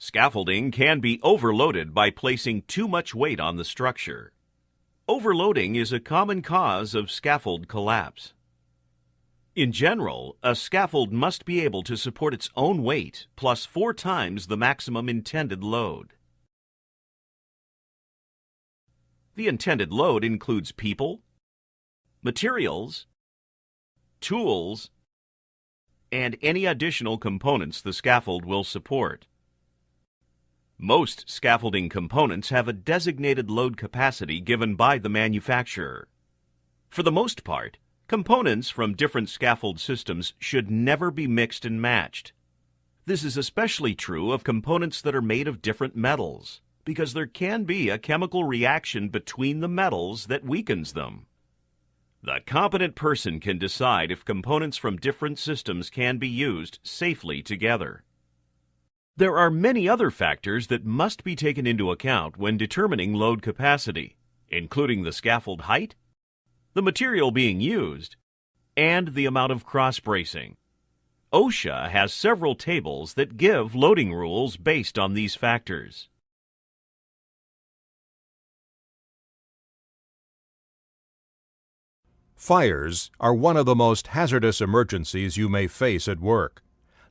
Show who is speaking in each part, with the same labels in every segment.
Speaker 1: Scaffolding can be overloaded by placing too much weight on the structure. Overloading is a common cause of scaffold collapse. In general, a scaffold must be able to support its own weight plus 4 times the maximum intended load. The intended load includes people, materials, tools, and any additional components the scaffold will support. Most scaffolding components have a designated load capacity given by the manufacturer. For the most part, components from different scaffold systems should never be mixed and matched. This is especially true of components that are made of different metals, because there can be a chemical reaction between the metals that weakens them. The competent person can decide if components from different systems can be used safely together. There are many other factors that must be taken into account when determining load capacity, including the scaffold height, the material being used, and the amount of cross-bracing. OSHA has several tables that give loading rules based on these factors.
Speaker 2: Fires are one of the most hazardous emergencies you may face at work.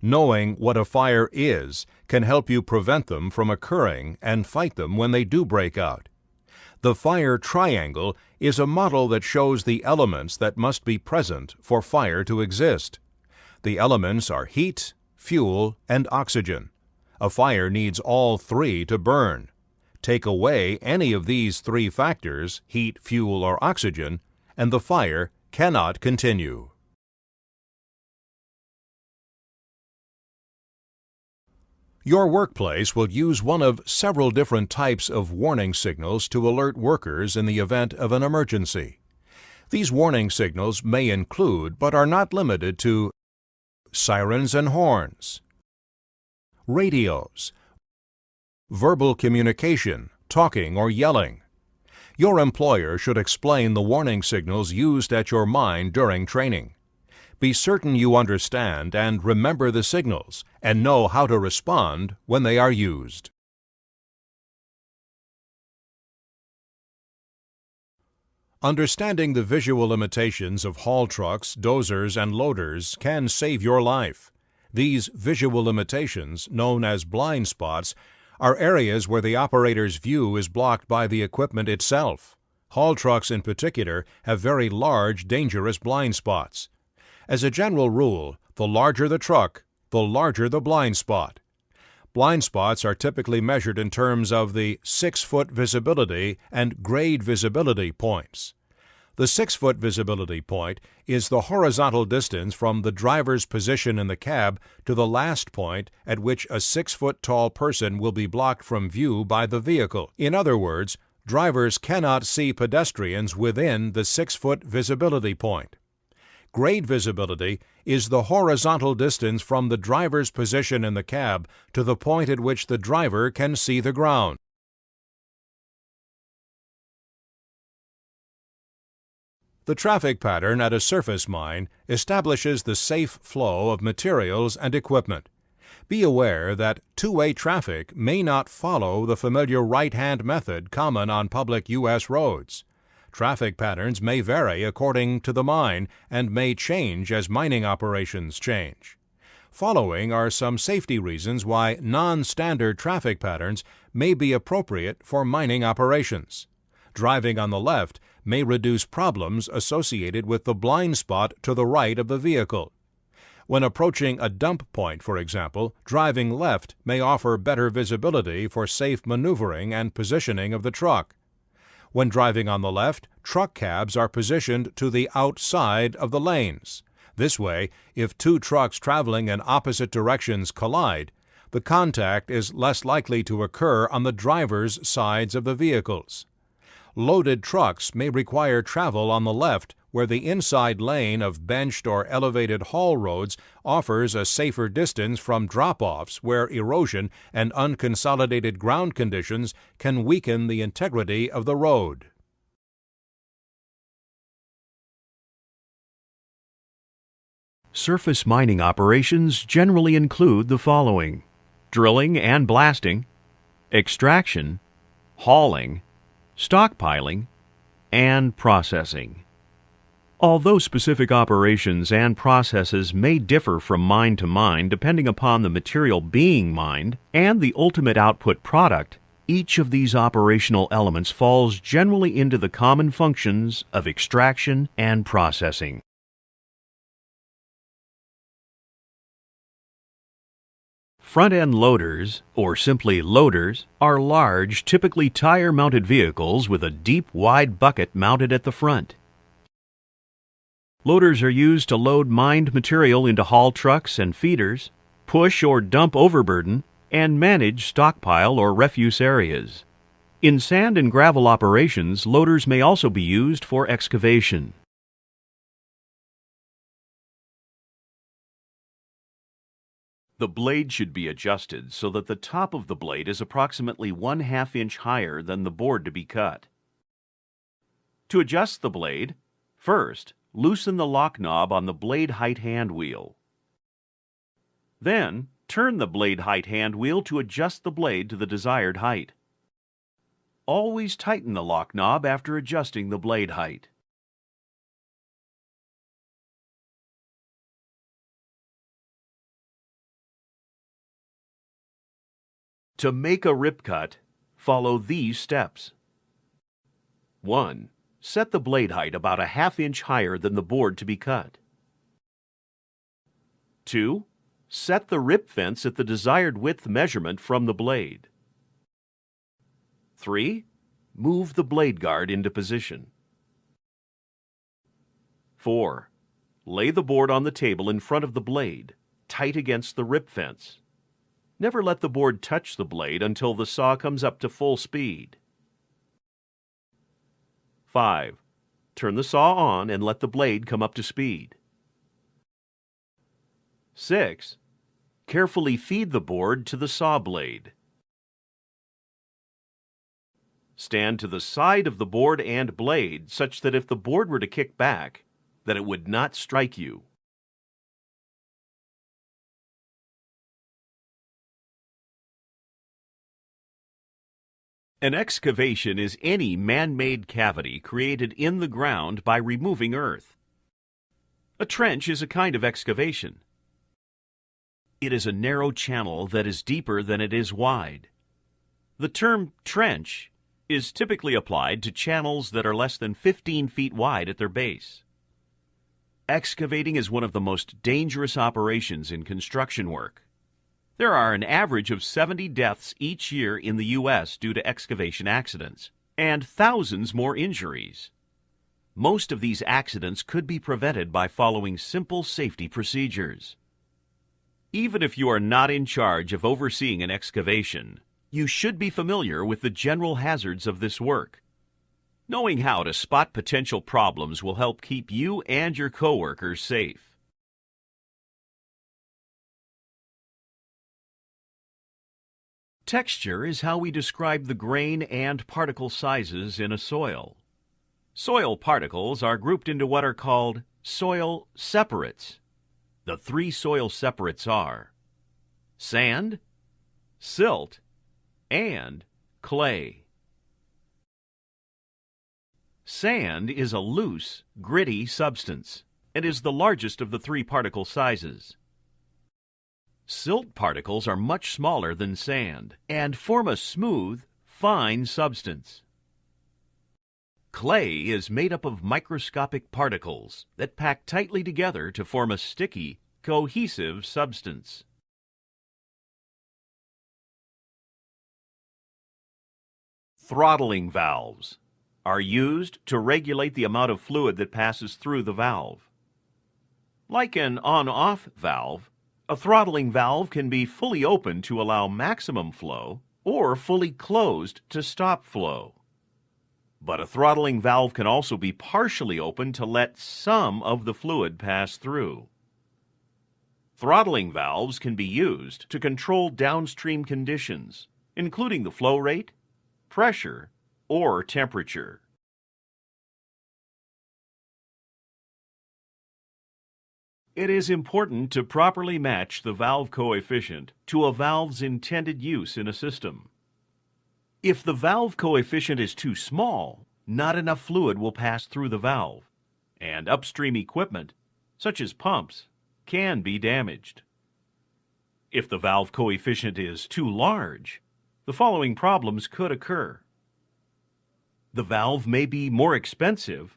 Speaker 2: Knowing what a fire is can help you prevent them from occurring and fight them when they do break out. The fire triangle is a model that shows the elements that must be present for fire to exist. The elements are heat, fuel, and oxygen. A fire needs all 3 to burn. Take away any of these 3 factors, heat, fuel, or oxygen, and the fire cannot continue. Your workplace will use one of several different types of warning signals to alert workers in the event of an emergency. These warning signals may include, but are not limited to, sirens and horns, radios, verbal communication, talking or yelling. Your employer should explain the warning signals used at your mine during training. Be certain you understand and remember the signals and know how to respond when they are used. Understanding the visual limitations of haul trucks, dozers, and loaders can save your life. These visual limitations, known as blind spots, are areas where the operator's view is blocked by the equipment itself. Haul trucks in particular have very large, dangerous blind spots. As a general rule, the larger the truck, the larger the blind spot. Blind spots are typically measured in terms of the 6-foot visibility and grade visibility points. The 6-foot visibility point is the horizontal distance from the driver's position in the cab to the last point at which a 6-foot tall person will be blocked from view by the vehicle. In other words, drivers cannot see pedestrians within the 6-foot visibility point. Grade visibility is the horizontal distance from the driver's position in the cab to the point at which the driver can see the ground. The traffic pattern at a surface mine establishes the safe flow of materials and equipment. Be aware that two-way traffic may not follow the familiar right-hand method common on public U.S. roads. Traffic patterns may vary according to the mine and may change as mining operations change. Following are some safety reasons why non-standard traffic patterns may be appropriate for mining operations. Driving on the left may reduce problems associated with the blind spot to the right of the vehicle. When approaching a dump point, for example, driving left may offer better visibility for safe maneuvering and positioning of the truck. When driving on the left, truck cabs are positioned to the outside of the lanes. This way, if two trucks traveling in opposite directions collide, the contact is less likely to occur on the driver's sides of the vehicles. Loaded trucks may require travel on the left, where the inside lane of benched or elevated haul roads offers a safer distance from drop-offs where erosion and unconsolidated ground conditions can weaken the integrity of the road.
Speaker 1: Surface mining operations generally include the following: drilling and blasting, extraction, hauling, stockpiling, and processing. Although specific operations and processes may differ from mine to mine depending upon the material being mined and the ultimate output product, each of these operational elements falls generally into the common functions of extraction and processing. Front-end loaders, or simply loaders, are large, typically tire-mounted vehicles with a deep, wide bucket mounted at the front. Loaders are used to load mined material into haul trucks and feeders, push or dump overburden, and manage stockpile or refuse areas. In sand and gravel operations, loaders may also be used for excavation. The blade should be adjusted so that the top of the blade is approximately 1/2 inch higher than the board to be cut. To adjust the blade, first, loosen the lock knob on the blade height hand wheel. Then, turn the blade height hand wheel to adjust the blade to the desired height. Always tighten the lock knob after adjusting the blade height. To make a rip cut, follow these steps. 1. Set the blade height about 1/2 inch higher than the board to be cut. 2. Set the rip fence at the desired width measurement from the blade. 3. Move the blade guard into position. 4. Lay the board on the table in front of the blade, tight against the rip fence. Never let the board touch the blade until the saw comes up to full speed. 5. Turn the saw on and let the blade come up to speed. 6. Carefully feed the board to the saw blade. Stand to the side of the board and blade such that if the board were to kick back, that it would not strike you. An excavation is any man-made cavity created in the ground by removing earth. A trench is a kind of excavation. It is a narrow channel that is deeper than it is wide. The term trench is typically applied to channels that are less than 15 feet wide at their base. Excavating is one of the most dangerous operations in construction work. There are an average of 70 deaths each year in the U.S. due to excavation accidents, and thousands more injuries. Most of these accidents could be prevented by following simple safety procedures. Even if you are not in charge of overseeing an excavation, you should be familiar with the general hazards of this work. Knowing how to spot potential problems will help keep you and your coworkers safe. Texture is how we describe the grain and particle sizes in a soil. Soil particles are grouped into what are called soil separates. The 3 soil separates are sand, silt, and clay. Sand is a loose, gritty substance and is the largest of the 3 particle sizes. Silt particles are much smaller than sand and form a smooth, fine substance. Clay is made up of microscopic particles that pack tightly together to form a sticky, cohesive substance. Throttling valves are used to regulate the amount of fluid that passes through the valve. Like an on-off valve, a throttling valve can be fully open to allow maximum flow or fully closed to stop flow. But a throttling valve can also be partially open to let some of the fluid pass through. Throttling valves can be used to control downstream conditions, including the flow rate, pressure, or temperature. It is important to properly match the valve coefficient to a valve's intended use in a system. If the valve coefficient is too small, not enough fluid will pass through the valve, and upstream equipment, such as pumps, can be damaged. If the valve coefficient is too large, the following problems could occur. The valve may be more expensive,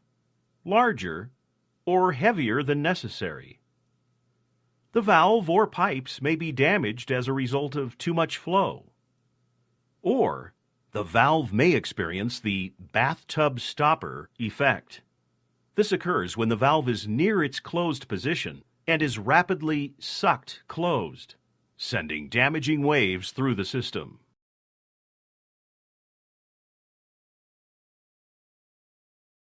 Speaker 1: larger, or heavier than necessary. The valve or pipes may be damaged as a result of too much flow. Or the valve may experience the bathtub stopper effect. This occurs when the valve is near its closed position and is rapidly sucked closed, sending damaging waves through the system.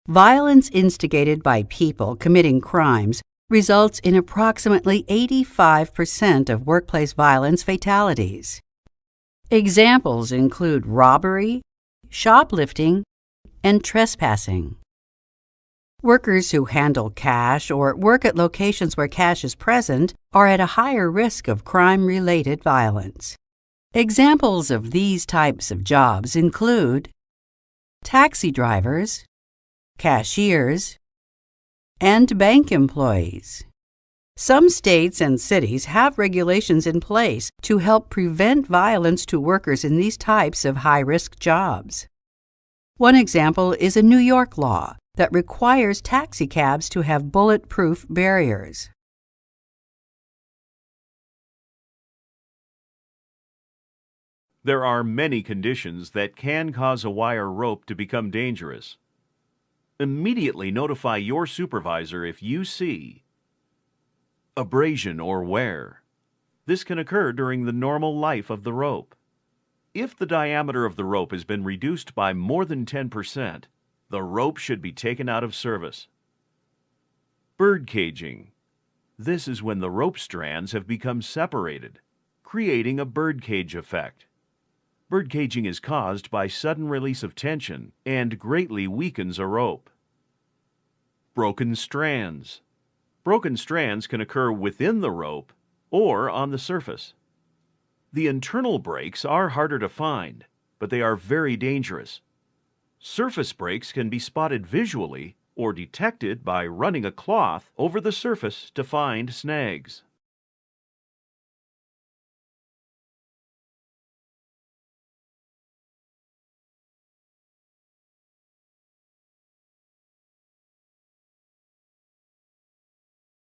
Speaker 3: Violence instigated by people committing crimes results in approximately 85% of workplace violence fatalities. Examples include robbery, shoplifting, and trespassing. Workers who handle cash or work at locations where cash is present are at a higher risk of crime-related violence. Examples of these types of jobs include taxi drivers, cashiers, and bank employees. Some states and cities have regulations in place to help prevent violence to workers in these types of high-risk jobs. One example is a New York law that requires taxicabs to have bulletproof barriers.
Speaker 1: There are many conditions that can cause a wire rope to become dangerous. Immediately notify your supervisor if you see abrasion or wear. This can occur during the normal life of the rope. If the diameter of the rope has been reduced by more than 10%, the rope should be taken out of service. Bird caging. This is when the rope strands have become separated, creating a birdcage effect. Bird caging is caused by sudden release of tension and greatly weakens a rope. Broken strands. Broken strands can occur within the rope or on the surface. The internal breaks are harder to find, but they are very dangerous. Surface breaks can be spotted visually or detected by running a cloth over the surface to find snags.